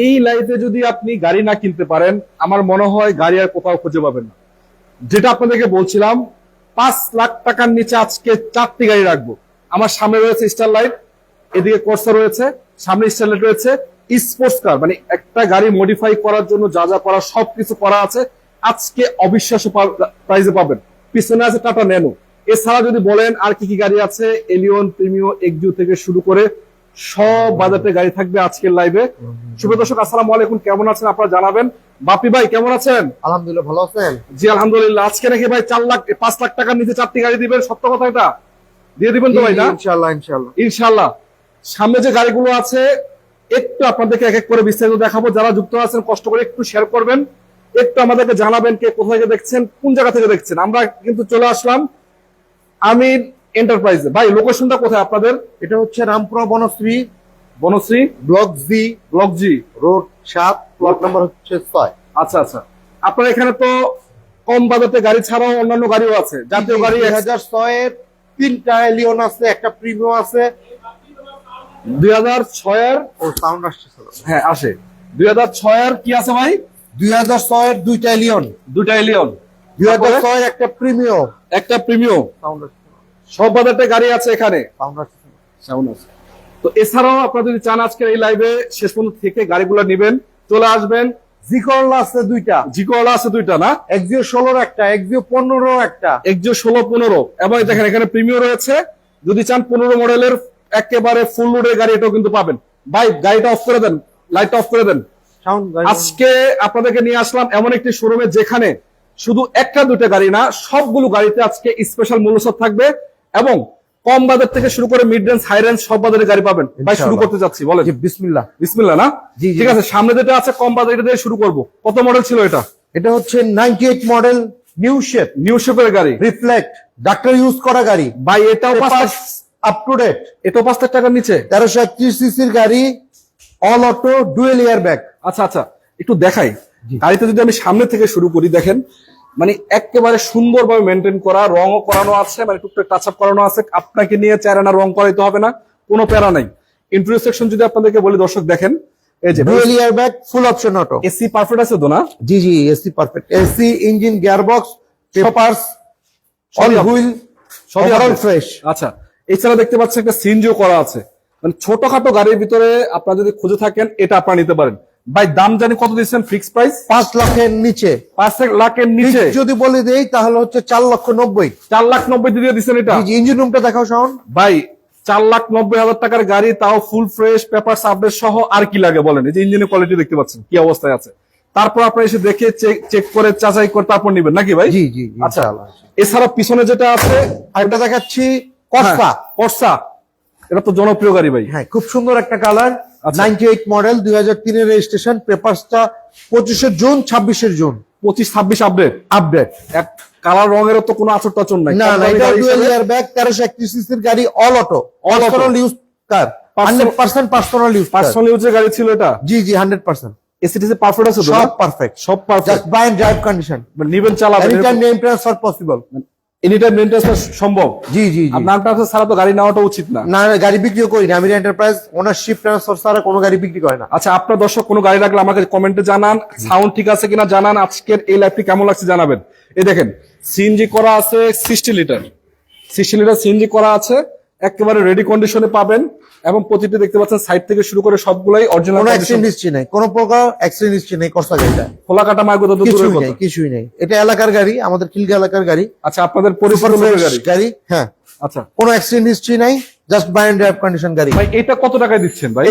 এই লাইফে যদি আপনি গাড়ি না কিনতে পারেন, আমার মনে হয় গাড়ি আর কোথাও খুঁজে পাবেন না। যেটা আপনাদেরকে বলছিলাম, 5 লাখ টাকার নিচে আজকে 4টি গাড়ি রাখবো। আমার সামনে রয়েছে স্টারলাইট, এদিকে কোর্সা রয়েছে, সামনে স্টারলাইট রয়েছে, স্পোর্টস কার, মানে একটা গাড়ি মডিফাই করার জন্য যা যা করা সবকিছু করা আছে। আজকে অবিশ্বাস্য প্রাইসে পাবেন। পিছনে আছে টাটা ন্যানো। এছাড়া যদি বলেন আর কি কি গাড়ি আছে, এলিয়ন, প্রিমিও, এক্সিও থেকে শুরু করে সব বাজেটের গাড়ি থাকবে আজকের লাইভে। শুভ দর্শক, আসসালামু আলাইকুম, কেমন আছেন আপনারা জানাবেন। বাপি ভাই কেমন আছেন? আলহামদুলিল্লাহ, ভালো আছেন? জি আলহামদুলিল্লাহ। আজকে নাকি ভাই 5 লাখ টাকার নিচে 4টি গাড়ি দিবেন, সত্য কথা এটা? দিয়ে দিবেন তো ভাই? না ইনশাআল্লাহ ইনশাআল্লাহ ইনশাআল্লাহ। সামনে যে গাড়িগুলো আছে একটু আপনাদেরকে এক এক করে বিস্তারিত দেখাবো। যারা যুক্ত আছেন কষ্ট করে একটু শেয়ার করবেন, একটু আমাদেরকে জানাবেন কে কোথায় থেকে দেখছেন, কোন জায়গা থেকে দেখছেন। আমরা কিন্তু চলে আসলাম আমির এন্টারপ্রাইজে। ভাই লোকেশনটা কোথায় আপনাদের? এটা হচ্ছে Rampura Banasree, Banasree block G, road 7, plot number হচ্ছে 6। আচ্ছা আচ্ছা। আপনার এখানে তো কম বাজেটে গাড়ি ছাড়াও অন্যান্য গাড়িও আছে, জাতীয় গাড়ি। 2006 এর 3টা এলিয়ন আছে, একটা প্রিমিও আছে। 2006 এর ও সাউন্ড আসছে। হ্যাঁ আসে। 2006 এর কি আছে ভাই? 2006 এর 2টা এলিয়ন, 2টা এলিয়ন। 2006 এর একটা প্রিমিও, একটা প্রিমিয়াম। সাউন্ড আসছে, সব বাজেটে গাড়ি আছে এখানে। সাউন্ড আসছে। সাউন্ড আছে। তো এছাড়াও আপনারা যদি চান আজকের এই লাইভে শেষ পর্যন্ত থেকে গাড়িগুলো নেবেন, চলে আসবেন। জিকরলা আছে 2টা, জিকোলা আছে 2টা না? এক্সিও 16 একটা, এক্সিও 15 একটা, এক্সিও 16, 15 এবং দেখেন এখানে প্রিমিয়াম রয়েছে। যদি চান 15 মডেলের একেবারে ফুল লোডের গাড়ি এটাও কিন্তু পাবেন। ভাই গাড়িটা অফ করে দেন, লাইটটা অফ করে দেন। সাউন্ড আজকে আপনাদেরকে নিয়ে আসলাম এমন একটি শোরুমে যেখানে শুধু একটা দুইটা গাড়ি না, সবগুলো গাড়িতে আজকে স্পেশাল মূল্যছাড় থাকবে এবং কম বাজেট থেকে শুরু করে মিড রেঞ্জ, হাই রেঞ্জ সব বাজারের গাড়ি পাবেন। ভাই শুরু করতে যাচ্ছি, বলেন। জি বিসমিল্লাহ। বিসমিল্লাহ না? জি, জি। ঠিক আছে, সামনে যেটা আছে কম বাজেট দিয়ে শুরু করব। কত মডেল ছিল এটা? এটা হচ্ছে 98 মডেল, নিউ শেপের গাড়ি, রিফ্লেক্ট, ডাক্তার ইউজ করা গাড়ি ভাই। এটাও আপ টু ডেট। এটাও 5 লাখ টাকার নিচে, 1331 সিসির গাড়ি, all auto, dual air bag. আচ্ছা আচ্ছা, একটু দেখাই গাড়িতে। যদি আমি সামনে থেকে শুরু করি, দেখেন মানে একেবারে সুন্দরভাবে মেনটেন করা, রঙও করানো আছে, মানে টুকটাক টাচ আপ করানো আছে। আপনাকে নিয়ে চারানা রং করাইতে হবে না, কোনো প্যারা নাই। ইন্টেরিয়র সেকশন যদি আপনাদেরকে বলি দর্শক, দেখেন এই যে dual air bag, full option auto. AC perfect আছে তো না? জি জি, AC perfect, AC, engine, gearbox, papers, all wheel, সবই ওভারঅল আছে। ফ্রেশ। আচ্ছা, এছাড়া দেখতে পাচ্ছেন একটা সিএনজিও করা আছে। মানে ছোটখাটো গাড়ির ভিতরে আপনারা যদি খুঁজে থাকেন এটা আপনারা নিতে পারেন। ভাই দাম জানি কত দিচ্ছেন? ফিক্স প্রাইস 5 লাখের নিচে। 5 লাখের নিচে যদি বলে দেই তাহলে হচ্ছে 4,90,000। 4,90,000 দিয়ে দিচ্ছেন এটা? জি জি, ইঞ্জিন রুমটা দেখাও শাওন ভাই। 4,90,000 টাকার গাড়ি, তাও ফুল ফ্রেশ, পেপার আপডেট সহ। আর কি লাগে বলেন? এই যে ইঞ্জিনের কোয়ালিটি দেখতে পাচ্ছেন কি অবস্থায় আছে। তারপর আপনারা এসে দেখে চেক করে যাচাই করে তারপর নেবেন নাকি ভাই? জি জি, আচ্ছা। এছাড়া পিছনে যেটা আছে এটা দেখাচ্ছি, কর্সা। কর্সা, এটা তো জনপ্রিয় গাড়ি ভাই। হ্যাঁ, খুব সুন্দর একটা কালার। আচ্ছা। 98 মডেল, 2003 এর রেজিস্ট্রেশন, পেপারসটা 25 জুন, 26 জুন 25-26 আপডেট। আপডেট। এক কালার রঙেরও তো কোনো আচর টাচর নাই। না না, এটা ডুয়েল এয়ার ব্যাগ, 1331 সিসির গাড়ি, অল অটো, পার্সোনাল ইউজ কার, 100% পার্সোনাল ইউজ। পার্সোনাল ইউজের গাড়ি ছিল এটা? জি জি, 100%। এসিটিসি পারফেক্ট আছে তো? সব পারফেক্ট, সব perfect. Just buy and drive condition. নিবেন, চালাবেন, anytime name transfer possible. Anytime maintenance সম্ভব। জি জি জি। নাম ট্রান্সফার ছাড়া তো গাড়ি নেওয়াটা উচিত না। না, গাড়ি বিক্রিও করি না আমি। এন্টারপ্রাইজ ওনারশিপ ট্রান্সফার ছাড়া কোনো গাড়ি বিক্রি করে না। আচ্ছা, আপনার দর্শক কোনো গাড়ি লাগলে আমাকে কমেন্টে জানান, সাউন্ড ঠিক আছে কিনা জানান, আজকের এই লাইভটি কেমন লাগছে জানাবেন। এই দেখেন সিএনজি করা আছে 60 লিটার, 60 লিটার সিএনজি করা আছে, একেবারে রেডি কন্ডিশনে পাবেন। এবং প্রতিটি দেখতে পাচ্ছেন সাইড থেকে শুরু করে সবগুলাই অরিজিনাল। কোনো অ্যাক্সিডেন্ট হিস্ট্রি নাই, কোনো প্রকার অ্যাক্সিডেন্ট হিস্ট্রি নেই। কর্সা গাড়িটা খোলা কাটা মার্গ তো দূরের কথা। কিছুই নেই। এটা এলাকার গাড়ি, আমাদের খিলগা এলাকার গাড়ি। আচ্ছা, আপনাদের পরিবার গাড়ি। হ্যাঁ, আচ্ছা, কোনো অ্যাক্সিডেন্ট হিস্ট্রি নাই, just buy and drive condition গাড়ি। ভাই এটা কত টাকায় দিচ্ছেন ভাই?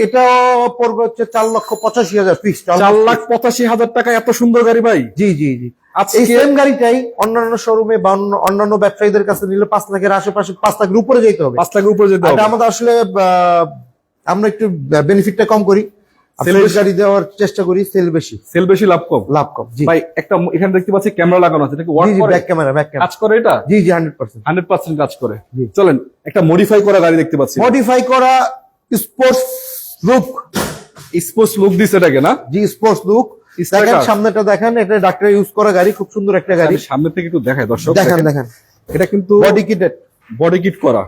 এটাও পড়বে হচ্ছে 4,85,000 ফিক্সড। 4,85,000 টাকা এত সুন্দর গাড়ি ভাই? জি জি জি। আজকে এই সেম গাড়িটাই অন্যান্য শোরুমে বা অন্যান্য ব্যবসায়ীদের কাছে নিলে 5 লাখের আশেপাশে, 5 লাখের উপরে যেতে হবে। 5 লাখের উপরে যেতে হবে। আমাদের আসলে আমরা একটু বেনিফিটটা কম করি, সেল গাড়ি দেওয়ার চেষ্টা করি। সেল বেশি, লাভ কম। লাভ কম। জি ভাই একটা এখানে দেখতে পাচ্ছি ক্যামেরা লাগানো আছে, এটা কি ওয়ার্ক করে? ব্যাক ক্যামেরা কাজ করে এটা? জি জি, 100%। 100% কাজ করে। চলেন একটা মডিফাই করা গাড়ি দেখতে পাচ্ছি। মডিফাই করা স্পোর্টস লুক। স্পোর্টস লুক দিছে এটাকে না? জি, স্পোর্টস লুক। দেখেন সামনেটা, দেখেন এটা ডাক্তার ইউজ করা গাড়ি, খুব সুন্দর একটা গাড়ি। সামনে থেকে একটু দেখায় দর্শক, দেখেন এটা কিন্তু বডি কিটেড, বডি কিট করা,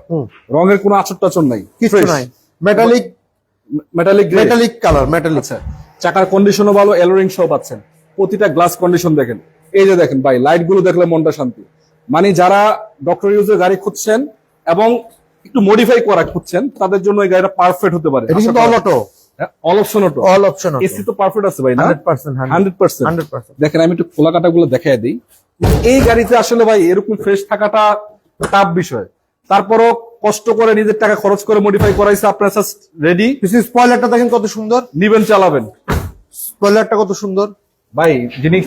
রঙের কোনো আচর টাচর নাই, কিছু নাই। Metallic metallic grey. Metallic colour, metallic. আচ্ছা, চাকার কন্ডিশনও ভালো, এলোরিং সহ পাচ্ছেন। প্রতিটা গ্লাস কন্ডিশন দেখেন, এই যে দেখেন ভাই, লাইট গুলো দেখলে মনটা শান্তি। মানে যারা ডক্টর ইউজের গাড়ি খুঁজছেন এবং একটু মডিফাই করা খুঁজছেন, তাদের জন্য এই গাড়িটা পারফেক্ট হতে পারে। এটা কিন্তু all auto, all option auto, all option auto. AC তো পারফেক্ট আছে ভাই না? 100%, 100%। দেখেন আমি একটু খোলা কাটাগুলো দেখাই দিই। এই গাড়িতে আসলে ভাই এরকম ফ্রেশ থাকাটা টাফ বিষয়। তারপরও কষ্ট করে নিজের টাকা খরচ করে মডিফাই করাইছে, আপনার রেডি। স্পয়লারটা দেখেন কত সুন্দর, নিবেন চালাবেন। স্পয়লারটা কত সুন্দর ভাই যিনি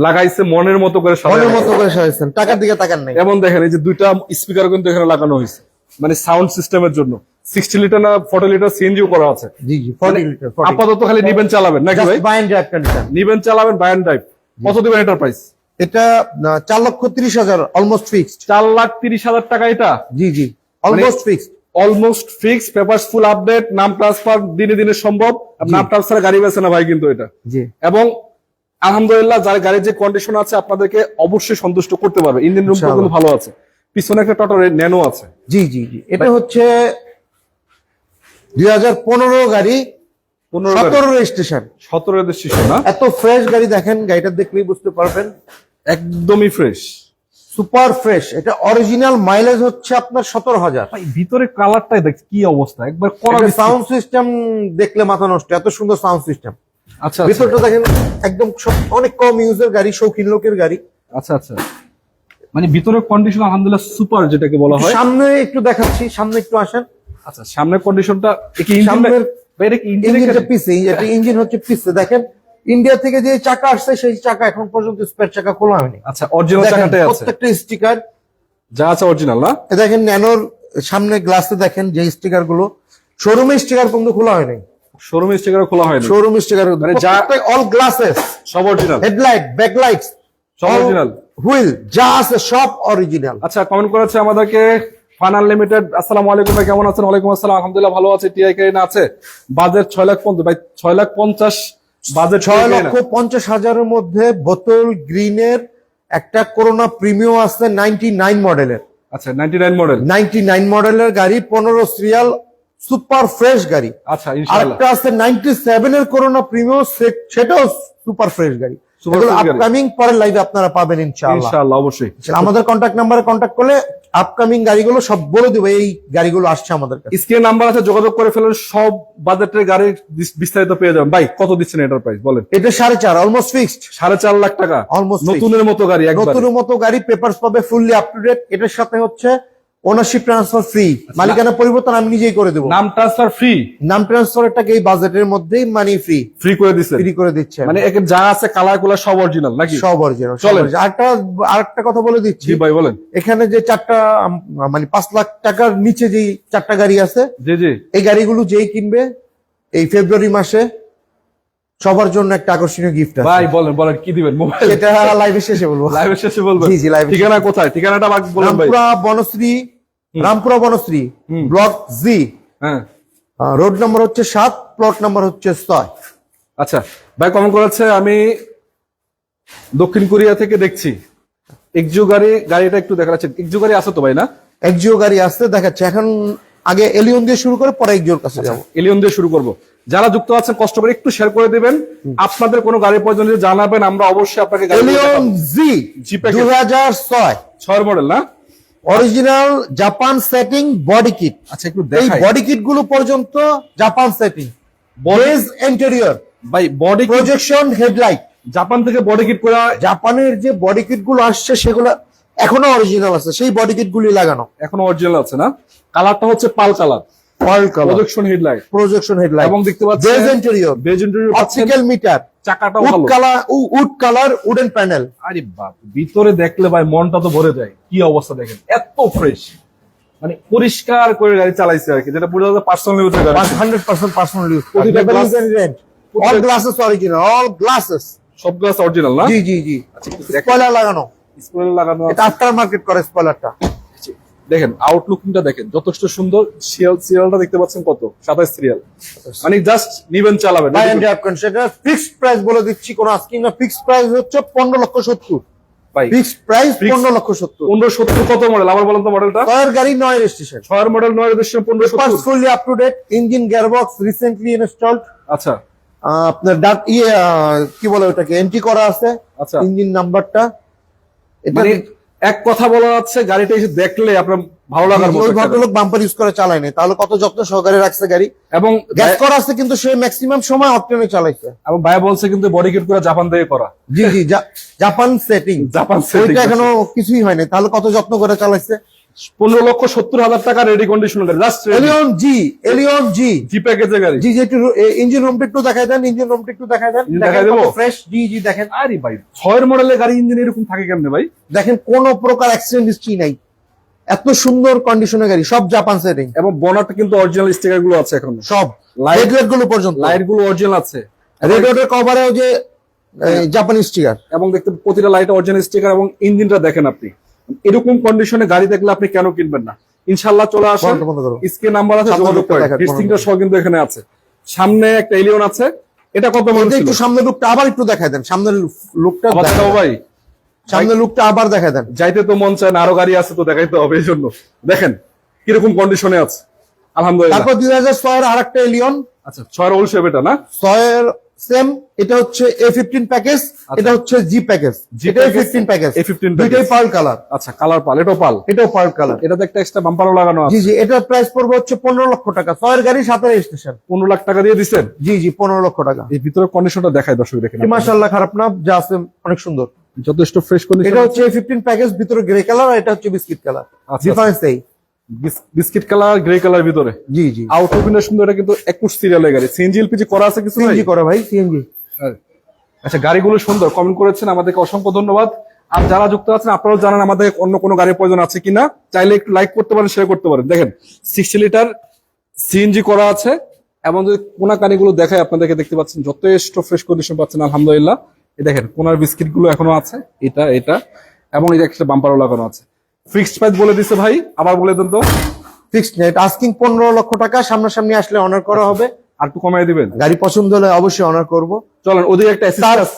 লাগাইছে মনের মতো করে সাজানো। মনের মতো করে সাজাইছেন, টাকার দিকে তাকান নাই। এমন দেখেন এই যে দুইটা স্পিকার কিন্তু এখানে লাগানো হয়েছে, মানে সাউন্ড সিস্টেমের জন্য। 60 লিটার না 40 লিটার সিএনজিও করা আছে। জি জি, 40 লিটার। আপাতত খালি নিবেন চালাবেন নাকি ভাই? Buy and drive condition. নিবেন চালাবেন, বাই এন্ড ড্রাইভ। কত দিবেন এটার প্রাইস? এটা 4,30,000 অলমোস্ট ফিক্সড। 4,30,000 টাকা এটা। জি জি, almost fixed. Almost fix, papers full update, নাম ট্রান্সফার দিনে দিনে সম্ভব। নাম ট্রান্সফার গাড়ি বেছে না ভাই কিন্তু এটা। জি, এবং আলহামদুলিল্লাহ যার গাড়ির যে কন্ডিশন আছে আপনাদেরকে অবশ্যই সন্তুষ্ট করতে পারবে। ইঞ্জিন রুম কিন্তু ভালো আছে, পিছনে একটা টাটা ন্যানো আছে। জি জি জি, এটা হচ্ছে 2015 গাড়ি, 17 রেজিস্ট্রেশন। 17 রেজিস্ট্রেশন না? এত ফ্রেশ গাড়ি দেখেন, গাড়িটা দেখলেই বুঝতে পারবেন একদমই ফ্রেশ, সুপার ফ্রেশ। এটা অরিজিনাল মাইলেজ হচ্ছে আপনার 17,000। ভাই ভিতরে কালারটাই দেখ কি অবস্থা, একবার করা। সাউন্ড সিস্টেম দেখলে মাথা নষ্ট, এত সুন্দর সাউন্ড সিস্টেম। আচ্ছা, ভিতরটা দেখেন একদম অনেক কম ইউজের গাড়ি, শৌখিন লোকের গাড়ি। আচ্ছা আচ্ছা, মানে ভিতরের কন্ডিশন আলহামদুলিল্লাহ সুপার, যেটাকে বলা হয়। সামনে একটু দেখাচ্ছি, সামনে একটু আসেন। আচ্ছা, সামনের কন্ডিশনটা কি? সামনের ইঞ্জিনটা পিছে, এটা ইঞ্জিন হচ্ছে পিছে। দেখেন ইন্ডিয়া থেকে যে চাকা আসছে সেই চাকা এখন পর্যন্ত স্পেয়ার চাকা খোলা হয়নি। আচ্ছা, অরিজিনাল চাকাটাই আছে, প্রত্যেকটা স্টিকার যা আছে অরিজিনাল না? দেখেন ন্যানোর সামনে গ্লাসে দেখেন যে স্টিকার গুলো, শোরুমের স্টিকার কিন্তু খোলা হয়নি। শোরুম স্টিকার খোলা হয়নি। শোরুম স্টিকার মানে যা অল গ্লাসেস, সব অরিজিনাল। হেডলাইট, ব্যাকলাইটস সব অরিজিনাল। হুইল যা আছে সব অরিজিনাল। আচ্ছা, কমেন্ট করেছে আমাদেরকে ফান আনলিমিটেড। আসসালামু আলাইকুম ভাই, কেমন আছেন? ওয়ালাইকুম আসসালাম, আলহামদুলিল্লাহ ভালো আছে। টিআই কারিনা আছে, বাজেট 6,50,000 ভাই। 6,50,000 বাজেট। 6,50,000 মধ্যে বোতল গ্রিনের একটা করোনা প্রিমিয়াম আছে 99 মডেলের। আচ্ছা, 99 মডেল। 99 মডেলের গাড়ি, 15 সিরিয়াল, সুপার ফ্রেশ গাড়ি। আচ্ছা, ইনশাআল্লাহ। আরেকটা আছে 97 এর করোনা প্রিমিয়াম, সেটাও সুপার ফ্রেশ গাড়ি। আপকামিং পরের লাইভে আপনারা পাবেন ইনশাআল্লাহ। ইনশাআল্লাহ অবশ্যই। আমাদের কন্ট্যাক্ট নাম্বারে কন্ট্যাক্ট করলে আপকামিং গাড়িগুলো সব বলে দেবো, এই গাড়িগুলো আসছে আমাদের কাছে। স্ক্রিনে নাম্বার আছে, যোগাযোগ করে ফেলেন, সব বাজেটের গাড়ির বিস্তারিত পেয়ে যাবেন। ভাই কত দিচ্ছেন এটার প্রাইস বলেন? এটা 4.5, অলমোস্ট ফিক্সড। 4.5 লাখ টাকা, অলমোস্ট নতুনের মতো গাড়ি, একবার নতুনের মতো গাড়ি। পেপারস পাবে ফুললি আপ টু ডেট। এটার সাথে হচ্ছে ওনারশিপ ট্রান্সফার ফ্রি, মালিকানা পরিবর্তন আমি নিজেই করে দেবো। নাম ট্রান্সফার ফ্রি, নাম ট্রান্সফারটাকে এই বাজেটের মধ্যেই মানি ফ্রি করে দিচ্ছেন। ফ্রি করে দিচ্ছে। মানে একে যা আছে কালার কুলার সব অরিজিনাল নাকি? সব অরিজিনাল। চলেন। আরেকটা কথা বলে দিচ্ছি। জি ভাই বলেন। এখানে যে চারটা মানে 5 লাখ টাকার নিচে যে চারটা গাড়ি আছে, জি জি, এই গাড়িগুলো যেই কিনবে এই ফেব্রুয়ারি মাসে সবার জন্য একটা আকর্ষণীয় গিফট আছে। ভাই বলেন বলেন কি দিবেন? মোবাইল? এটা লাইভের শেষে বলবো। লাইভের শেষে বলবেন? জি জি, লাইভ। ঠিকানা কোথায়? ঠিকানাটা বলেন ভাই। রামপুরা বনশ্রী, ব্লক জি, হ্যাঁ। রোড নাম্বার হচ্ছে 7, প্লট নাম্বার হচ্ছে 6। আচ্ছা ভাই, কমেন্ট করেছে আমি দক্ষিণ কোরিয়া থেকে দেখছি। এক্সিও গাড়িটা একটু দেখা যাচ্ছে। এক্সিও গাড়ি আছে তো ভাই না? এক্সিও গাড়ি আসতে দেখাচ্ছে। এখন আগে এলিয়ন দিয়ে শুরু করে পরে এক্সিওর কাছে যাবো। এলিয়ন দিয়ে শুরু করব। যারা যুক্ত আছেন কষ্ট করে একটু শেয়ার করে দিবেন। আপনাদের কোনো গাড়ির প্রয়োজন হলে জানাবেন, আমরা অবশ্যই আপনাকে গাড়ি এলিয়ন জি জি প্যাকেজ 2006 6 মডেল না? Original Japan setting body kit. আচ্ছা একটু এই দেখাই বডি কিট গুলো পর্যন্ত জাপান সেটিং, বেজ ইন্টেরিয়র, ভাই। বডি প্রজেকশন, হেডলাইট জাপান থেকে বডি কিট করা। জাপানের যে বডি কিট গুলো আসছে সেগুলো এখনো অরিজিনাল আছে, সেই বডি কিট গুলি লাগানো এখনো অরিজিনাল আছে না? কালারটা হচ্ছে pearl colour, oil colour, projection headlight এবং দেখতে পাচ্ছেন বেজ ইন্টেরিয়র, বেজ ইন্টেরিয়র পাচ্ছেন। অপটিক্যাল মিটার, চাকাটাও উড ভালো। Colour, wood colour, wooden panel. আরে বাপ, ভিতরে দেখলে ভাই মনটা তো ভরে যায়। কি অবস্থা দেখেন, এত ফ্রেশ, মানে পরিষ্কার করে গাড়ি চালাইছে আর কি, যেটা পুরো পার্সোনাল ইউজের গাড়ি। 100% পার্সোনাল ইউজ। প্রতিটা glass- all glasses original, all glasses. সব গ্লাস অরিজিনাল না? জি জি জি, আচ্ছা, একটু দেখেন। স্পয়লার লাগানো, স্পয়লার লাগানো আছে। এটা আফটার মার্কেট করে স্পয়লারটা। দেখেন আউটলুকিংটা দেখেন, যথেষ্ট সুন্দর। সিরিয়ালটা দেখতে পাচ্ছেন কত? 27 সিরিয়াল। মানে জাস্ট নিবেন চালাবেন। Buy and drive condition. Fixed price বলে দিচ্ছি, কোন আস্কিং না। ফিক্সড প্রাইস হচ্ছে 15,70,000। ভাই ফিক্সড প্রাইস Fixed 15,70,000। 1570 কত মডেল আবার বলেন তো মডেলটা? ছয়ের গাড়ি 9 registration, 6 model 9 registration 1570। Fully up to date, engine gearbox recently installed. আচ্ছা আপনার কি বলে ওটাকে এন্ট্রি করা আছে, আচ্ছা, ইঞ্জিন নাম্বারটা। এটা মানে এক কথা বলা যাচ্ছে গাড়িটা এসে দেখলে আপনার ভালো লাগার মতো ওই একটা গাড়ি। ভদ্রলোক বাম্পার ইউজ করে চালায় নাই, তাহলে কত যত্ন সহকারে রাখছে গাড়ি। এবং গ্যাস করা আছে কিন্তু সে ম্যাক্সিমাম সময় অকটেনে চালাইছে। এবং ভাই বলছে কিন্তু বডি কিট করে জাপান থেকে করা। জি জি, জাপান সেটিং, জাপান setting ওইটা এখনো কিছুই হয়নি, তাহলে কত যত্ন করে চালাইছে। 15,70,000 টাকা রেডি কন্ডিশন গাড়ি, জাস্ট এলিয়ন জি প্যাকেজের গাড়ি। জি জি, একটু ইঞ্জিন রুমটা একটু দেখাই দেন, ইঞ্জিন রুমটা একটু দেখাই দেন, Engine দেখাই দেবো? ফ্রেশ। জি জি, দেখেন আরে ভাই 6 মডেলের গাড়ি ইঞ্জিন এরকম থাকে কেমনে ভাই? দেখেন, কোন প্রকার অ্যাক্সিডেন্ট হিস্ট্রি নাই, এত সুন্দর কন্ডিশনের গাড়ি, সব জাপান সেটিং, এবং বনারটা কিন্তু অরিজিনাল স্টিকার গুলো আছে এখন, সব Light- হেডলাইট গুলো পর্যন্ত, লাইট গুলো অরিজিনাল আছে, রেডিওটার কভারেও যে জাপানি স্টিকার। এবং দেখতে প্রতিটা লাইট অরিজিনাল স্টিকার, এবং ইঞ্জিনটা দেখেন আপনি। এরকম কন্ডিশনে গাড়ি দেখলে আপনি কেন কিনবেন না? ইনশাআল্লাহ চলে আসেন, বন্ধ করো। স্ক্রিন নাম্বার আছে, সামনে যোগাযোগ লোকটা করেন। দেখান, হিটসিংটা সহ কিন্তু এখানে আছে। সামনে একটা এলিয়ন আছে, এটা কত মডেল এটা ছিল? একটু সামনের লুকটা আবার একটু দেখাই দেন, সামনের লুকটা আবার দেখাই দেখাবো দেন। ভাই, সামনের লুকটা আবার দেখাই দেন। যাইতে তো মন চায় না, আরো গাড়ি আছে তো দেখাইতে হবে, এই জন্য দেখেন কিরকম কন্ডিশনে আছে। আলহামদুলিল্লাহ। তারপর 2006 এর আরেকটা এলিয়ন, আচ্ছা 6 ওল শেপ এটা না? 6 এর সেম, এটা হচ্ছে A15 প্যাকেজ, এটা হচ্ছে জি প্যাকেজ, G এটা package, A15 প্যাকেজ, A15 দুইটাই package। পার্ল কালার, আচ্ছা কালার পাল, এটাও পাল, এটাও পার্ল কালার। এটাতে একটা এক্সট্রা বাম্পারও লাগানো জি আছে। জি, এটার প্রাইস পড়বে হচ্ছে 15 লক্ষ টাকা, 6 এর গাড়ি 7 রেজিস্ট্রেশন। 15 লাখ টাকা দিয়ে দিচ্ছেন। জি জি, 15 লক্ষ টাকা। এই ভিতরের কন্ডিশনটা দেখায় দর্শক দেখেন, মাশাআল্লাহ, খারাপ না, যা আছে অনেক সুন্দর। যথেষ্ট ফ্রেশ কন্ডিশন। এটা হচ্ছে A15 প্যাকেজ, ভিতরে গ্রে কালার, আর এটা হচ্ছে বিস্কিট কালার, আচ্ছা। ডিফারেন্স এই। বিস্কিট কালার গ্রে কালার ভিতরে, জি জি, আউট অফ ইন্ডিয়া সুন্দর। এটা কিন্তু 21 সিরিয়ালের গাড়ি, সিএনজি এলপিজি করা আছে কিছু ভাই? সিএনজি করা ভাই, সিএনজি। আচ্ছা গাড়িগুলো সুন্দর, কমেন্ট করেছেন, আমাদেরকে অসংখ্য ধন্যবাদ। আর যারা যুক্ত আছেন আপনারাও জানান আমাদের অন্য কোনো গাড়ির প্রয়োজন আছে কিনা, চাইলে একটু লাইক করতে পারেন, শেয়ার করতে পারেন। দেখেন 60 লিটার সিএনজি করা আছে, এবং যদি কোনা কানিগুলো দেখায় আপনাদেরকে, দেখতে পাচ্ছেন যথেষ্ট ফ্রেশ কন্ডিশন পাচ্ছেন আলহামদুলিল্লাহ। এই দেখেন কোনার বিস্কিট গুলো এখনো আছে, এটা এবং এই যে একটা বাম্পারও লাগানো আছে। ফিক্সড প্রাইস বলে দিছে ভাই, আবার বলে দেন তো। ফিক্সড নেট আস্কিং 15 লক্ষ টাকা, সামনাসামনি আসলে অনার করা হবে। আর একটু কমাই দিবেন? গাড়ি পছন্দ হলে অবশ্যই অনার করব। চলেন ওদিকে একটা অ্যাসিস্ট্যান্স।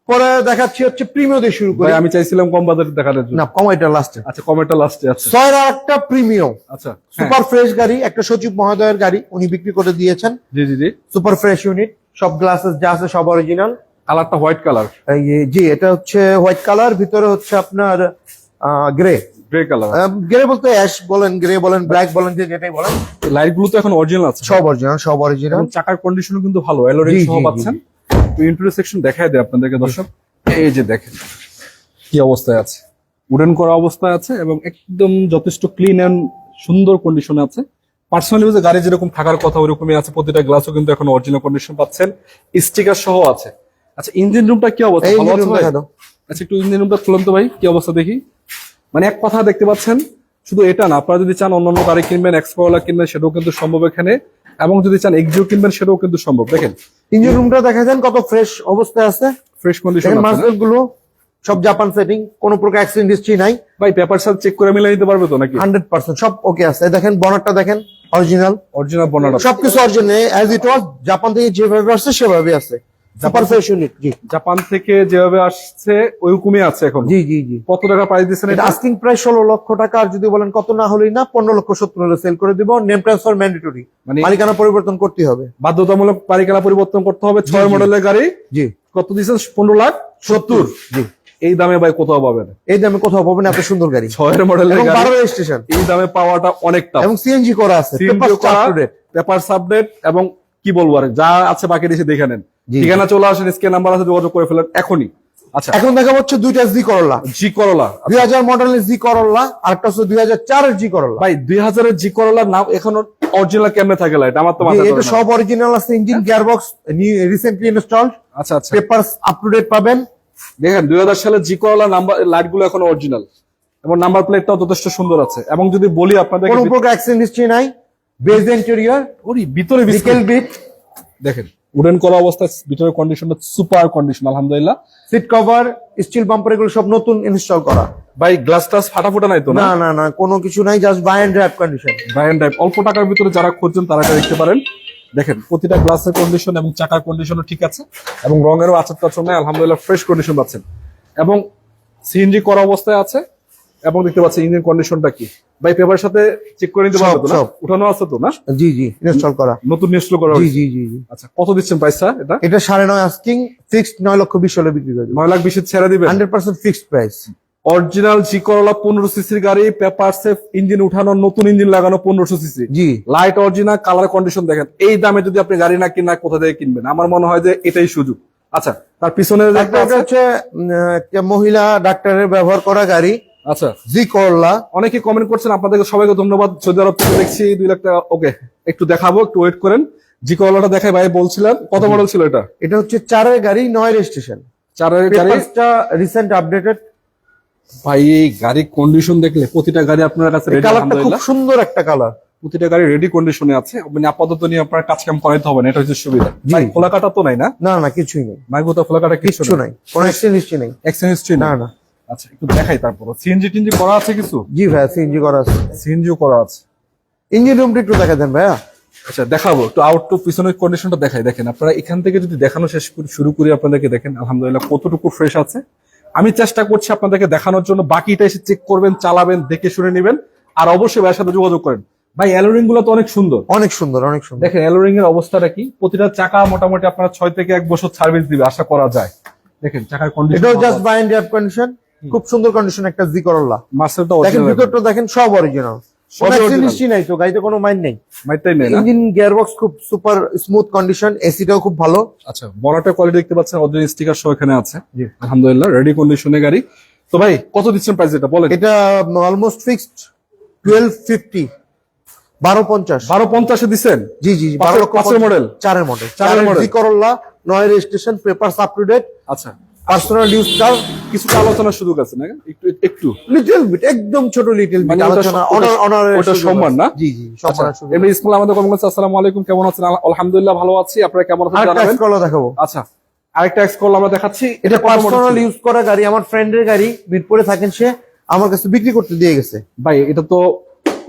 পরে দেখাচ্ছি হচ্ছে প্রিমিয়াম দিয়ে শুরু করি। ভাই আমি চাইছিলাম কম বাজেট দেখানোর জন্য। না, কম, এটা লাস্টে। আচ্ছা কমেটা লাস্টে আছে। 6 এর একটা প্রিমিয়াম আচ্ছা সুপার ফ্রেশ গাড়ি, একটা সচিব মহোদয়ের গাড়ি, উনি বিক্রি করে দিয়েছেন। জি জি জি। সুপার ফ্রেশ ইউনিট, সব গ্লাসেস যা আছে সব অরিজিনাল। কালারটা হোয়াইট কালার, জি, এটা হচ্ছে হোয়াইট কালার, ভিতরে হচ্ছে আপনার গ্রে। Grey colour. গ্রে বলতে অ্যাশ বলেন, গ্রে বলেন, ব্ল্যাক বলেন, যে যেটাই বলেন, লাইট গুলো তো এখন অরিজিনাল আছে, সব অরিজিনাল, সব অরিজিনাল। এবং চাকার কন্ডিশনও কিন্তু ভালো, অ্যালোরিং জি, সহ জি, পাচ্ছেন। তো ইন্টেরিয়র সেকশন দেখায় দেয় আপনাদেরকে দর্শক। এই যে দেখেন কি অবস্থায় আছে, উডেন করা অবস্থায় আছে, এবং একদম যথেষ্ট ক্লিন এন্ড সুন্দর কন্ডিশনে আছে। পার্সোনালি ইউজে গাড়ি যেরকম থাকার কথা ওরকমই আছে, প্রতিটা গ্লাসও কিন্তু এখন অরিজিনাল কন্ডিশন পাচ্ছেন, স্টিকার সহ আছে। আচ্ছা ইঞ্জিন রুমটা কি অবস্থা, এই ভালো আছে room ভাই? দেখা দাও। আচ্ছা একটু ইঞ্জিন রুমটা খুলুন তো ভাই, কি অবস্থা দেখি। মানে এক কথা দেখতে পাচ্ছেন, শুধু এটা না, আপনারা যদি চান অন্যান্য গাড়ি কিনবেন, এক্সপ্লোরার কিনবেন, সেটাও কিন্তু সম্ভব এখানে, এবং যদি চান এক্সিও কিনবেন সেটাও কিন্তু সম্ভব। দেখেন ইঞ্জিন রুমটা দেখা যান কত ফ্রেশ অবস্থায় আছে। ফ্রেশ কন্ডিশন দেখেন মাসেল গুলো সব জাপান সেটিং, কোনো প্রকার অ্যাক্সিডেন্ট হিস্ট্রি নাই। ভাই পেপার সাথে চেক করে মিলাই নিতে পারবে তো নাকি? 100% সব ওকে আছে। দেখেন বনারটা দেখেন, অরিজিনাল, অরিজিনাল বনাটা সবকিছু original as it was, Japan থেকে যেভাবে আসছে সেভাবে আছে। Super fresh unit. জি জাপান থেকে যেভাবে আসছে ওইরকমই আছে এখন। জি জি জি। কত টাকা প্রাইস দিচ্ছেন এটা এটা? আস্কিং প্রাইস 16 লক্ষ টাকা, আর যদি বলেন কত না হলেই না, 15,70,000 হলে সেল করে দিব। নেম ট্রান্সফার ম্যান্ডেটরি, মানে মালিকানা পরিবর্তন করতে হবে, বাধ্যতামূলক মালিকানা পরিবর্তন করতে হবে। 6 মডেলের গাড়ি। জি। কত দিচ্ছেন? 15,70,000। জি, এই দামে ভাই কোথাও পাবেন? এই দামে কোথাও পাবেন এত সুন্দর গাড়ি, 6 মডেলের এবং গাড়ি 12 রেজিস্ট্রেশন, এই দামে পাওয়াটা অনেক টাফ। এবং সিএনজি করা আছে, পেপার সাবডেট, এবং কি বলবো আর, যা আছে বাকি এসে দেখে নেন। জি। ঠিকানা চলে আসেন, স্ক্রিন নাম্বার আছে, যোগাযোগ করে ফেলেন এখনই। আচ্ছা এখন দেখা হচ্ছে দুইটা জি করলা, জি করলা 2000 মডেলের জি করলা, আর একটা হচ্ছে 2004 এর জি করলা। ভাই 2000 এর জি করলার নাম এখনো অরিজিনাল কেমনে থাকে লাইট, আমার তো জি, মাথায় এটা ধরে না। সব অরিজিনাল আছে, ইঞ্জিন গিয়ারবক্স রিসেন্টলি ইনস্টলড, আচ্ছা আচ্ছা পেপারস আপ টু ডেট পাবেন। দেখেন 2000 সালের জি করলা নাম্বার লাইট গুলো এখন অরিজিনাল, এবং নাম্বার প্লেটটাও যথেষ্ট সুন্দর আছে। এবং যদি বলি আপনাদের কোনো প্রকার অ্যাক্সিডেন্ট হিস্ট্রি নাই, বেজ ইন্টেরিয়র, ওরি ভিতরে নিকেল বিট, দেখেন উডেন করা অবস্থায়, ভিতরের কন্ডিশনটা সুপার কন্ডিশন আলহামদুলিল্লাহ। সিট কভার, স্টিল বাম্পার, এগুলো সব নতুন ইনস্টল করা। ভাই গ্লাস টাস ফাটাফোটা নাই তো না? না না না, কোনো কিছু নাই, just buy and drive condition. ব্রায়ান ড্রাইভ অল্প টাকার ভিতরে যারা খুঁজছেন তারা এটা দেখতে পারেন। দেখেন প্রতিটা গ্লাসের কন্ডিশন এবং চাকার কন্ডিশনও ঠিক আছে, এবং রঙেরও আচার টাচর নাই, আলহামদুলিল্লাহ ফ্রেশ কন্ডিশন পাচ্ছেন। এবং সিএনজি করা অবস্থায় আছে এবং দেখতে পাচ্ছি ইঞ্জিন কন্ডিশনটা কি ভাই পেপারের সাথে চেক করে নিতে পারবে তো না সব। উঠানো আছে তো না জি জি ইনস্টল করা। নতুন ইনস্টল করা জি হয়েছে? জি জি জি। আচ্ছা কত দিচ্ছেন প্রাইসটা এটা? এটা 9.5 আস্কিং, ফিক্সড 9,20,000 হলে বিক্রি করে দেবো। 9,20,000 ছেড়ে দিবেন? 100% ফিক্সড প্রাইস। অরিজিনাল জি করলা 15 সিসির গাড়ি, পেপার সেফ, ইঞ্জিন উঠানো, নতুন ইঞ্জিন লাগানো, 1500 সিসি, জি লাইট অরিজিনাল, কালার কন্ডিশন দেখেন। এই দামে যদি আপনি গাড়ি না কিনা কোথা থেকে কিনবেন? আমার মনে হয় যে এটাই সুযোগ। আচ্ছা তার পিছনে যে একটা একটা আছে, হচ্ছে একটা মহিলা ডাক্তারের ব্যবহার করা গাড়ি, আচ্ছা জি করলা। অনেকে কমেন্ট করছেন, আপনাদেরকে সবাইকে ধন্যবাদ। সৌদি আরব থেকে দেখছি 2 লাখ টাকা। ওকে একটু দেখাবো, একটু ওয়েট করেন। জি করলাটা দেখাই ভাই, বলছিলেন কত মডেল ছিল এটা? এটা হচ্ছে 4-এর গাড়ি, 9 রেজিস্ট্রেশন, 4-এর গাড়ি। পেপারসটা রিসেন্ট আপডেটেড। ভাই এই গাড়ির কন্ডিশন দেখলে প্রতিটা গাড়ি আপনার কাছে এই ready, কালারটা খুব আলহামদুলিল্লাহ। সুন্দর একটা কালার। প্রতিটা গাড়ি রেডি কন্ডিশনে আছে, মানে আপাতত নিয়ে আপনার কাজ কাম করাইতে হবে না, এটা হচ্ছে সুবিধা। জি। ভাই খোলা কাটা তো নাই না? না না কিছুই নেই, মাইগুতা খোলা কাটা কিছু কিচ্ছু নাই, কোনো এক্সচেঞ্জ হিস্ট্রি নেই। এক্সচেঞ্জ হিস্ট্রি না না। আচ্ছা একটু দেখাই তারপর। সিএনজি টিএনজি করা আছে কিছু? জি ভাইয়া সিএনজি করা আছে। সিএনজিও করা আছে। ইঞ্জিন রুমটা একটু দেখা দেন ভাইয়া। আচ্ছা দেখাবো, একটু আউট টু পিছনের কন্ডিশনটা দেখাই। দেখেন আপনারা এখান থেকে যদি দেখানো শুরু করি আপনাদেরকে, দেখেন আলহামদুলিল্লাহ কতটুকু ফ্রেশ আছে। আমি চেষ্টা করছি আপনাদেরকে দেখানোর জন্য, বাকিটা এসে চেক করবেন, চালাবেন, দেখে শুনে নেবেন। আর অবশ্যই ভাইয়ের সাথে যোগাযোগ করেন। ভাই অ্যালোরিং গুলো তো অনেক সুন্দর, অনেক সুন্দর অনেক সুন্দর। দেখেন অ্যালোরিং এর অবস্থাটা কি। প্রতিটা চাকা মোটামুটি আপনার 6 থেকে 1 বছর সার্ভিস দিবে আশা করা যায়। দেখেন চাকার কন্ডিশন, এটাও just buy and drive condition, খুব সুন্দর কন্ডিশন একটা জি করলা। মার্সেলটা দেখেন অরিজিনাল, ভিতরটা দেখেন সব অরিজিনাল, সবই কোনো এক্সচেঞ্জ original। হিস্ট্রি নাই তো, গাড়িতে কোনো মাইন্ড নেই। মাইটাই নেই না? ইঞ্জিন গিয়ারবক্স খুব সুপার স্মুথ কন্ডিশন, এসিটাও খুব ভালো। আচ্ছা বনাটের কোয়ালিটি দেখতে পাচ্ছেন, অরিজিনাল স্টিকার সহ এখানে আছে। জি। আলহামদুলিল্লাহ রেডি কন্ডিশনে গাড়ি। তো ভাই কত দিচ্ছেন প্রাইস এটা বলেন? এটা অলমোস্ট ফিক্সড 1250, 1250। 1250 দিচ্ছেন? জি জি 12 লক্ষ 5 মডেল। 4-এর মডেল, 4-এর model। জি Corolla, 9 registration, papers up to date, আচ্ছা পার্সোনাল ইউজ কার। কিছুটা আলোচনার সুযোগ আছে না? একটু একটু লিটল বিট, একদম ছোট লিটল বিট মানে ওটা আলোচনা, ওটা- অনার ওটা সম্মান না? জি জি আচ্ছা সম্মান সুযোগ। এমনি ইসমাইল আমাদের কমেন্ট করছে, আসসালামু আলাইকুম, কেমন আছেন? আলহামদুলিল্লাহ ভালো আছি, আপনারা কেমন আছেন আরেকটা জানাবেন। এক্সকলা দেখাবো। আচ্ছা আরেকটা এক্স কল আমরা দেখাচ্ছি। এটা কত model পার্সোনাল ছিল? ইউজ করা গাড়ি, আমার ফ্রেন্ডের গাড়ি, মিরপুরে থাকেন সে, আমার কাছে বিক্রি করতে দিয়ে গেছে। ভাই এটা তো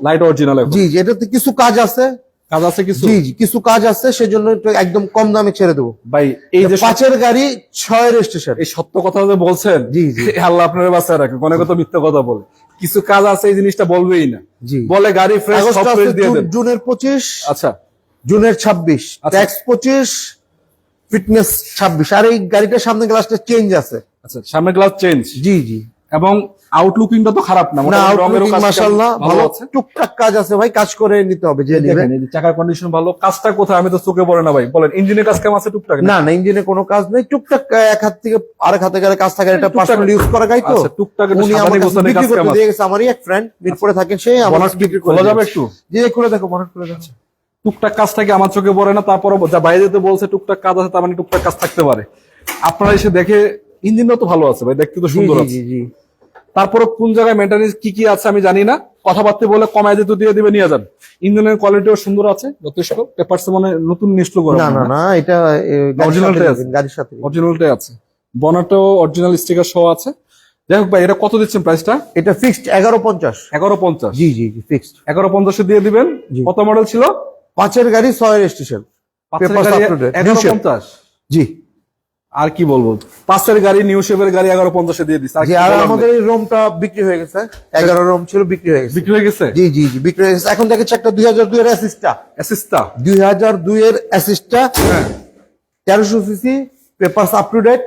লাইট অরিজিনাল, জি জি এটাতে কিছু কাজ আছে। কাজ আছে কিছু? জি জি কিছু কাজ আছে, সেজন্য একটু একদম কম দামে ছেড়ে দেবো। ভাই এই যে 5-এর গাড়ি, 6 রেজিস্ট্রেশন। এই সত্য কথা যে বলছেন, জি, জি। আল্লাহ আপনার বাঁচায় রাখে। অনেকে তো মিথ্যা কথা বলে, কিছু কাজ আছে এই জিনিসটা বলবেই না। জি বলে গাড়ি ফ্রেশ, সব আগস্ট ফ্রেশ দিয়ে দেন। জুনের 25, আচ্ছা জুনের 26, আচ্ছা। Tax 25, fitness 26। আর এই গাড়িটার সামনে গ্লাসটা চেঞ্জ আছে। আচ্ছা সামনে গ্লাস চেঞ্জ জি জি এবং আউটলুকিংটা তো খারাপ না, না মোটামুটি রঙেরও আউটলুকিং কাজ মাশাআল্লাহ ভালো, আছে। টুকটাক কাজ আছে ভাই, কাজ করে নিতে হবে যে নেবে। দেখেন এই যে চাকার কন্ডিশন ভালো, কাজটা কোথায় আমি তো চোখে পড়ে না ভাই। বলেন ইঞ্জিনের কাজ কেমন আছে? টুকটাক না না ইঞ্জিনে কোনো কাজ নেই, টুকটাক এক হাত থেকে আরেক হাতে গেলে কাজ থাকে। এটা টুকটাক- পার্সোনাল ইউজ করা গাড়ি তো, আচ্ছা, টুকটাক একটু উনি সাবানি আমার কাছে গোছানো বিক্রি কাজ করতে কেমন দিয়ে গেছে। আমারই এক ফ্রেন্ড মিরপুরে থাকেন, সে আমার বনাট কাছে বিক্রি করে খোলা যাবে দিয়েছে। একটু? জি খুলে দেখো, বনাট খুলে দেখো। টুকটাক কাজ থাকে, আমার চোখে পড়ে না, তারপরে যা বাইরে যেতে বলছে টুকটাক কাজ আছে, তার মানে টুকটাক কাজ থাকতে পারে। আপনারা এসে দেখে, ইঞ্জিনটা তো ভালো আছে ভাই, দেখতে তো জি সুন্দর জি আছে। জি জি তারপরে কোন জায়গায় মেইনটেনেন্স কি কি আছে আমি জানি না, কথাবার্তা বলে কমায় দিতে দিয়ে দিবে, নিয়ে যান। ইঞ্জিনের কোয়ালিটিও সুন্দর আছে যথেষ্ট। পেপারস মানে নতুন ইনস্টল করা, না না না এটা Originalটাই আছে। গাড়ির সাথে। অরিজিনালটাই আছে, বনাটেও অরিজিনাল স্টিকার সহ আছে। যাই হোক ভাই এটা কত দিচ্ছেন প্রাইসটা? এটা ফিক্সড 1150। 1150? জি জি জি ফিক্সড 1150 দিয়ে দিবেন। জি। কত মডেল ছিল? 5-এর গাড়ি, 6 রেজিস্ট্রেশন, পাঁচের Papers গাড়ি up to date, 1150? জি আর কি বলবো, 5-এর গাড়ি, নিউ শেপের গাড়ি 1150 দিয়ে দিচ্ছে। জি। আর আমাদের এই রোমটা বিক্রি হয়ে গেছে, 11 রোম ছিল, বিক্রি হয়ে গেছে। বিক্রি হয়ে গেছে? জি জি জি বিক্রি হয়ে গেছে। এখন দেখেছি একটা 2002 এর অ্যাসিস্টা, অ্যাসিস্টা 2002 এর অ্যাসিস্টা, হ্যাঁ 1300 CC, papers up to date.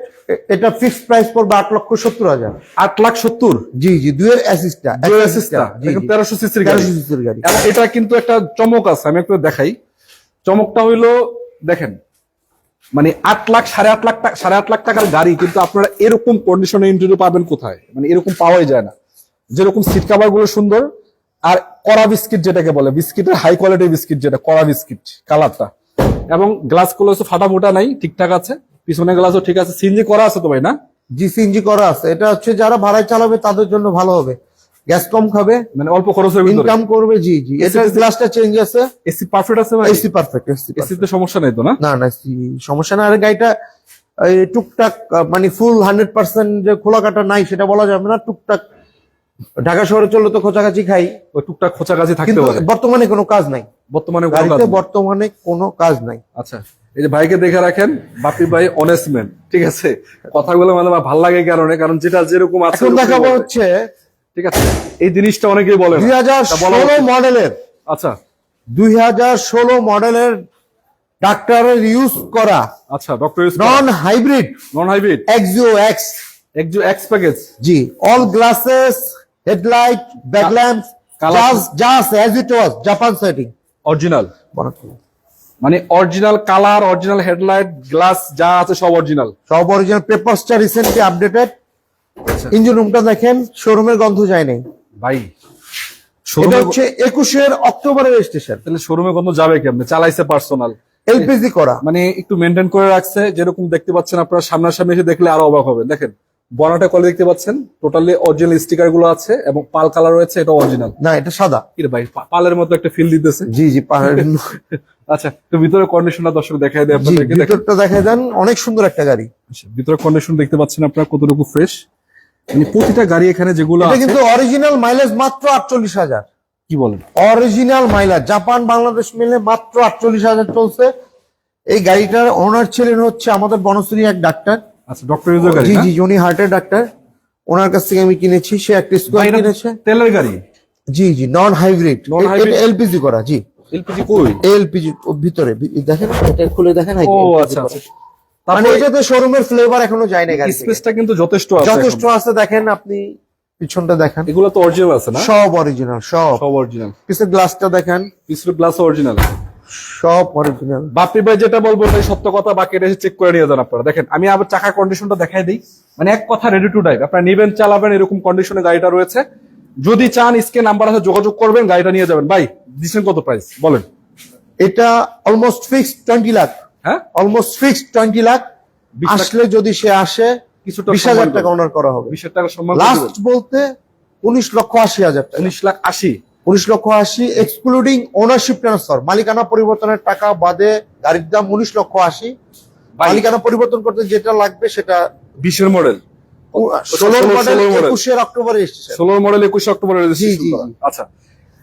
এটা ফিক্সড প্রাইস পড়বে 8,70,000। 8,70,000? জি জি 2 এর অ্যাসিস্টা, দুই অ্যাসিস্টা, জি জি 1300 সিসির গাড়ি। 1300 সিসির গাড়ি। এবং এটা কিন্তু একটা চমক আছে, আমি একটু দেখাই। চমকটা হইলো দেখেন, মানে 8 লাখ 8.5 লাখ টাকা, 8.5 লাখ টাকার গাড়ি কিন্তু আপনারা এরকম কন্ডিশনে ইন্টারভিউ পাবেন কোথায়? মানে এরকম পাওয়াই যায় না। যেরকম সিট কাভার গুলো সুন্দর, আর কড়া বিস্কিট যেটাকে বলে, বিস্কিটের হাই কোয়ালিটি বিস্কিট যেটা কড়া বিস্কিট কালারটা, এবং গ্লাস গুলো ফাটা মোটা নাই, ঠিকঠাক আছে। পিছনে গ্লাসও ঠিক আছে। সিএনজি করা আছে তো ভাই না? জি সিএনজি করা আছে। এটা হচ্ছে যারা ভাড়ায় চালাবে তাদের জন্য ভালো হবে, গ্যাস কম খাবে, মানে অল্প খরচের ভিতরে ইনকাম করবে। জি জি এটা গ্লাসটা চেঞ্জ আছে, এসি পারফেক্ট আছে ভাই? এসি পারফেক্ট, এসি তে সমস্যা নাই তো না? না না সমস্যা না। আর গাড়িটা এই টুকটাক মানে ফুল 100% যে খোলা কাটা নাই সেটা বলা যাবে না। টুকটাক ঢাকা শহরে চললে তো খোঁচাকাচি খাই, ওই টুকটাক খোঁচাকাছি থাকতে কিন্তু পারে। বর্তমানে কোনো কাজ নাই বর্তমানে কোনো কাজ গাড়িতে, নেই। বর্তমানে কোনো কাজ নাই। আচ্ছা এই যে ভাইকে দেখে রাখেন, বাপি ভাই অনেস্ট ম্যান, ঠিক আছে। কথাগুলো মানে আমার ভালো লাগে কারণ যেটা যেরকম আছে এখন দেখাবো হচ্ছে ঠিক আছে। এই জিনিসটা অনেকেই বলে না। 2016 মডেলের, আচ্ছা 2016 মডেলের ডাক্তারের ইউজ করা আচ্ছা, doctor non hybrid Axio X X package, জি, অল গ্লাসেস, হেডলাইট, ব্যাকল্যাম্প, যা আছে as it was, Japan setting original, মানে original colour, original headlight, glass যা আছে সব অরিজিনাল। সব অরিজিনাল। পেপারসটা রিসেন্টলি আপডেটেড। ইঞ্জিন রুমটা দেখেন, শোরুমের গন্ধ যায় নাই ভাই। এটা হচ্ছে 21 অক্টোবরের রেজিস্ট্রেশন। তাহলে শোরুমে কত যাবে কেমনে? চালাইছে পার্সোনাল, এলপিজি করা, মানে একটু মেনটেন করে রাখছে। যেরকম দেখতে পাচ্ছেন আপনারা, সামনাসামনি এসে দেখলে আরো অবাক হবে। দেখেন বনাটা কলে দেখতে পাচ্ছেন, টোটালি অরিজিনাল স্টিকার গুলো আছে এবং পাল কালার রয়েছে, এটা অরিজিনাল না এটা সাদা। কি রে ভাই, পালের মতো একটা ফিল দিতেছে। জি জি, আচ্ছা, তো ভিতরে কন্ডিশনটা দর্শক দেখাই দেয় আপনাদেরকে। ভিতরটা দেখাই দেন, অনেক সুন্দর একটা গাড়ি। ভিতরে কন্ডিশন দেখতে পাচ্ছেন আপনারা কতটুকু ফ্রেশ, মানে প্রতিটা গাড়ি এখানে যেগুলো এটা আছে। কিন্তু অরিজিনাল মাইলেজ মাত্র 48,000। কি বলেন? অরিজিনাল মাইলেজ জাপান বাংলাদেশ মিলে মাত্র 48,000 চলছে। এই গাড়িটার ওনার ছিলেন হচ্ছে আমাদের বনশ্রী এক ডাক্তার। আচ্ছা, ডক্টর ইউজার গাড়ি জি না? জি, উনি হার্টের ডাক্তার। ওনার কাছ থেকে আমি কিনেছি, সে একটা ভাই, স্কোয়ার এটা কিনেছে। তেলের গাড়ি, জি জি, নন হাইব্রিড, এলপিজি করা। জি, এলপিজি কই? এলপিজি ভিতরে দেখেন, এটা খুলে দেখেন। ও আচ্ছা আচ্ছা, মানে এটাতে শোরুমের ফ্লেভার এখনো যায় না গাড়ি। স্পেসটা কিন্তু যথেষ্ট আছে, যথেষ্ট আছে। দেখেন আপনি পিছনটা দেখেন, এগুলো তো অরিজিনাল আছে না? সব অরিজিনাল, সব অরিজিনাল। পিছের গ্লাসটা দেখেন, পিছনের গ্লাস অরিজিনাল, সব অরিজিনাল। বাপি ভাই যেটা বলবো ওটাই সত্য কথা, বাকি এটা চেক করে নিয়ে যান আপনারা। দেখেন আমি আবার চাকা কন্ডিশনটা দেখাই দিই, মানে এক কথা রেডি টু ড্রাইভ। আপনারা নিবেন, চালাবেন, এরকম কন্ডিশনে গাড়িটা রয়েছে। যদি চান স্ক্রিন নাম্বার আছে, যোগাযোগ করবেন, গাড়িটা নিয়ে যাবেন। ভাই দিচ্ছেন কত প্রাইস বলেন? এটা অলমোস্ট ফিক্সড 20 লাখ। হ্যাঁ, অলমোস্ট ফিক্সড 20 লাখ। 20 লাখ। আসলে যদি সে আসে কিছুটা 20,000 টাকা অনার করা হবে। 20,000 টাকা সম্মান লাস্ট বলতে 19,80,000 টাকা। 19,80,000। 19,80,000 এক্সক্লুডিং ওনারশিপ ট্রান্সফার, মালিকানা পরিবর্তনের টাকা বাদে গাড়ির দাম 19,80,000। মালিকানা পরিবর্তন করতে যেটা লাগবে সেটা 20 এর model, 16 model, 21 October registration. 16 model 21 অক্টোবরে জি রেজিস্ট্রেশন জি করা। আচ্ছা,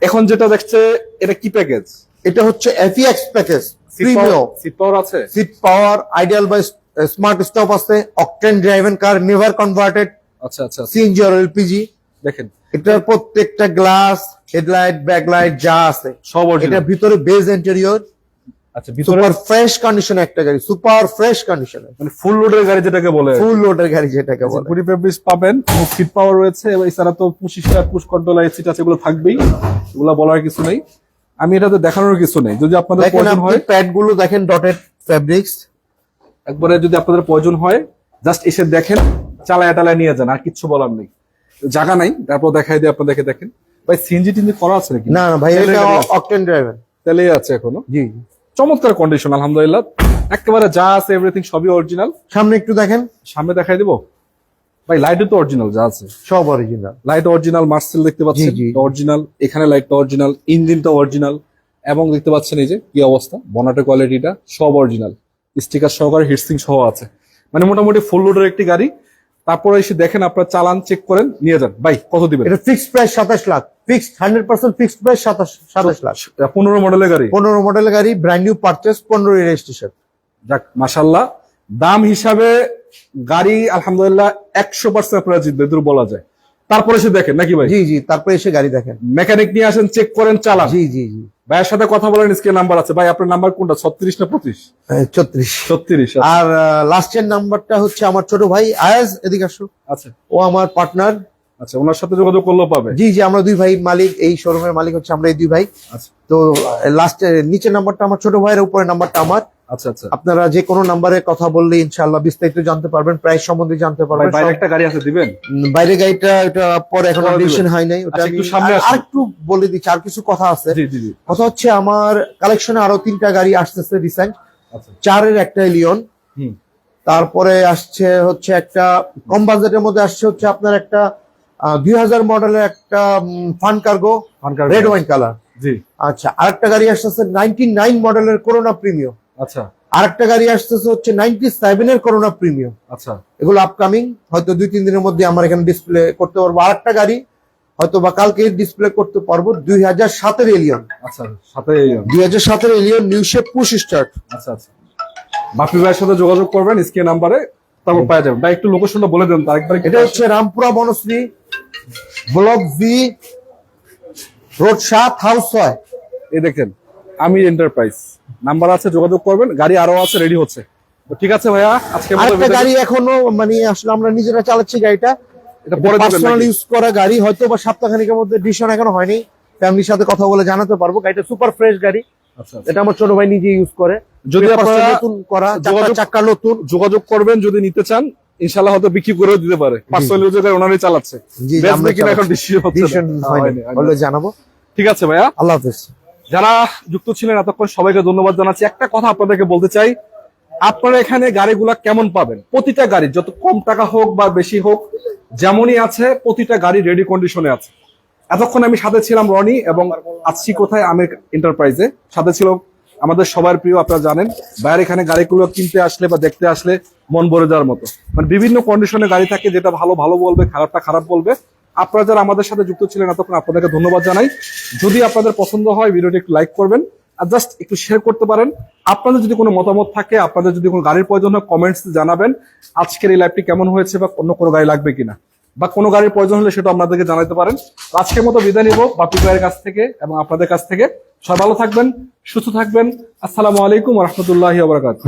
এখন যেটা দেখছে এটা কি প্যাকেজ? এটা হচ্ছে FX package premium. Seat power আছে, seat power, ideal by smart stop আছে, octane driven car, never converted, আচ্ছা আচ্ছা। সিএনজি আর এলপিজি। দেখেন এটার প্রত্যেকটা গ্লাস, হেডলাইট, ব্যাকলাইট যা আছে সব এটা অরিজিনাল। ভিতরে বেজ ইন্টেরিয়র। আচ্ছা, ভিতরে সুপার ফ্রেশ কন্ডিশন একটা গাড়ি, সুপার ফ্রেশ কন্ডিশনে, মানে ফুল লোডের গাড়ি যেটাকে বলে, ফুল লোডের গাড়ি যেটাকে বলে। পুরি পেপারস পাবেন, সিট পাওয়ার রয়েছে এবং এছাড়া তো 25টা পুশ কন্ট্রোল সিট আছে, এগুলো থাকবেই, এগুলো বলার কিছু নেই। আমি এটাতে দেখানোর কিছু নেই, যদি আপনাদের দেখেন প্রয়োজন আপনি হয় প্যাড গুলো দেখেন, ডটেড ফেব্রিক্স। একবারে যদি আপনাদের প্রয়োজন হয় জাস্ট এসে দেখেন, চালায় নিয়ে যান, আর কিচ্ছু বলার নেই। জায়গা নাই, তারপর দেখাই দিয়ে আপনাদেরকে। দেখেন ভাই, সিএনজি টিএনজি করা আছে নাকি? না না ভাই, এটা অকটেন ড্রাইভেন, তেলে আছে এখনো। জি। চমৎকার কন্ডিশন আলহামদুলিল্লাহ, একেবারে যা আছে এভরিথিং সবই অরিজিনাল। সামনে একটু দেখেন, সামনে দেখাই দিব ভাই, লাইটও তো অরিজিনাল যা আছে, সব অরিজিনাল। লাইট অরিজিনাল, মার্সেল দেখতে পাচ্ছেন জি, জি। অরিজিনাল, এখানে লাইটটা অরিজিনাল, ইঞ্জিনটা অরিজিনাল, এবং দেখতে পাচ্ছেন এই যে কি অবস্থা, বনাটের কোয়ালিটিটা সব অরিজিনাল, স্টিকার সহকারে হিটসিং সহ আছে। মানে মোটামুটি ফুল লোডের একটি গাড়ি। তারপরে এসে দেখেন, আপনার চালান চেক করেন, নিয়ে যান। ভাই কত দিবেন? এটা fixed price 27 lakh, fixed 100% fixed price 27 lakh. 15 মডেলের গাড়ি, 15 মডেলের গাড়ি, ব্র্যান্ড নিউ পারচেজ, 15 রেজিস্ট্রেশন। যাক মাশাআল্লাহ, দাম হিসাবে গাড়ি আলহামদুলিল্লাহ 100% আপনারা জিতবে, দূর বলা যায়। তারপরে এসে দেখেন নাকি ভাই? জি জি, তারপরে এসে গাড়ি দেখেন, মেকানিক নিয়ে আসেন, চেক করেন, চালান। জি জি জি। ভাইয়ের সাথে কথা বলেন, স্ক্রিন নাম্বার আছে। ভাই আপনার নাম্বার কোনটা, 36 না 25? 34। 36। আর লাস্টের নাম্বারটা হচ্ছে আমার ছোট ভাই আয়াজ, এদিকে আসো। আচ্ছা ও আমার পার্টনার। আচ্ছা, ওনার সাথে যোগাযোগ করলেও পাবে। জি জি, আমরা দুই ভাই মালিক, এই শোরুমের মালিক হচ্ছে আমরা, এই দুই ভাই। আচ্ছা তো লাস্টের নিচের নাম্বারটা আমার ছোট ভাইয়ের, উপরের নাম্বারটা আমার। আচ্ছা আচ্ছা। আপনারা যে কোনো নাম্বারে কথা বললে ইনশাআল্লাহ বিস্তারিত জানতে পারবেন, প্রাইস সম্বন্ধে জানতে ভাই পারবেন। বাইরে একটা গাড়ি আছে, দিবেন? বাইরে গাড়িটা এটা পরে এখন পরে দিবেন। ডিসিশন হয় নাই, ওটা আচ্ছা, আমি একটু সামনে আসুন। আরেকটু বলে দিচ্ছি, আর কিছু কথা আছে। জি জি জি। কথা হচ্ছে আমার কালেকশনে আরো 3টা গাড়ি আসতেছে রিসেন্ট। আচ্ছা। 4-এর একটা এলিয়ন, হুম। তারপরে আসছে হচ্ছে একটা কম বাজেটের মধ্যে আসছে হচ্ছে আপনার একটা 2000 মডেলের একটা fun cargo, red wine colour. জি। আচ্ছা, আরেকটা গাড়ি আসতেছে 99 মডেলের করোনা প্রিমিয়াম। আচ্ছা আরেকটা গাড়ি আসতেছে হচ্ছে 97 এর করোনা প্রিমিয়াম। আচ্ছা। এগুলো আপকামিং, হয়তো 2-3 দিনের মধ্যে আমরা এখানে ডিসপ্লে করতে পারবো। আরেকটা গাড়ি হয়তো বা কালকে ডিসপ্লে করতে পারবো, 2007 এর এলিয়ন। আচ্ছা, সাথে 2007 এর Allion, new shape push start. আচ্ছা আচ্ছা। বাপি ভাইয়ের সাথে যোগাযোগ করবেন স্ক্রিন নাম্বারে, তারপর পাওয়া যাবে। ভাই একটু লোকেশনটা বলে দেন তো আরেকবার। এটা হচ্ছে Rampura Banasree, block V, road 7, house 6। এই দেখেন আমির এন্টারপ্রাইজ নাম্বার আছে, যোগাযোগ করবেন। গাড়ি আরো আছে, রেডি হচ্ছে। তো ঠিক আছে ভাইয়া, আজকে আরেকটা গাড়ি এখনো মানে আসলে আমরা নিজেরা চালাচ্ছি গাড়িটা, এটা পরে দিবেন পার্সোনাল নাকি? ইউজ করা গাড়ি, হয়তো বা সপ্তাহখানেকের মধ্যে ডিসিশন এখনো হয়নি, ফ্যামিলির সাথে কথা বলে জানাতে পারবো। গাড়িটা সুপার ফ্রেশ গাড়ি, আচ্ছা আচ্ছা। এটা আমার ছোট ভাই নিজে ইউজ করে। যদি Papers আপনারা নতুন করা, যোগাযোগ- চাকা নতুন। যোগাযোগ করবেন যদি নিতে চান, ইনশাআল্লাহ হয়তো বিক্রি করেও দিতে পারে। পার্সোনাল ইউজের গাড়ি ওনারই চালাচ্ছে, জি, বেচবে আমরা কিনা এখন চালাচ্ছি। ডিসিশন হচ্ছে ডিসিশন না। হয়নি, হয়নি, হয়নি। বললে জানাবো। ঠিক আছে ভাইয়া, আল্লাহ হাফেজ। যারা যুক্ত ছিলেন এতক্ষণ সবাইকে ধন্যবাদ জানাচ্ছি। একটা কথা আপনাদেরকে বলতে চাই, আপনারা এখানে গাড়িগুলা কেমন পাবেন, প্রতিটা গাড়ি যত কম টাকা হোক বা বেশি হোক, যেমনই আছে প্রতিটা গাড়ি রেডি কন্ডিশনে আছে। এতক্ষণ আমি সাথে ছিলাম রনি, এবং আছি কোথায়, আমির এন্টারপ্রাইজে। সাথে ছিল আমাদের সবার প্রিয়, আপনারা জানেন বাইরে এখানে গাড়িগুলো কিনতে আসলে বা দেখতে আসলে মন ভরে যাওয়ার মতো, মানে বিভিন্ন কন্ডিশনে গাড়ি থাকে, যেটা ভালো ভালো বলবে, খারাপটা খারাপ বলবে। আপনারা যারা আমাদের সাথে যুক্ত ছিলেন এতক্ষণ, আপনাদেরকে ধন্যবাদ জানাই। যদি আপনাদের পছন্দ হয় ভিডিওটি একটু লাইক করবেন, আর জাস্ট একটু শেয়ার করতে পারেন। আপনাদের যদি কোনো মতামত থাকে, আপনাদের যদি কোনো গাড়ির প্রয়োজন হয়, কমেন্টস জানাবেন। আজকের এই লাইভটি কেমন হয়েছে, বা অন্য কোনো গাড়ি লাগবে কিনা, বা কোনো গাড়ির প্রয়োজন হলে সেটা আপনাদেরকে জানাতে পারেন। আজকের মতো বিদায় নিব বাপি ভাইয়ের কাছ থেকে এবং আপনাদের কাছ থেকে। সবাই ভালো থাকবেন, সুস্থ থাকবেন। আসসালামু আলাইকুম ওয়া রাহমাতুল্লাহি ওয়া বারাকাতুহু।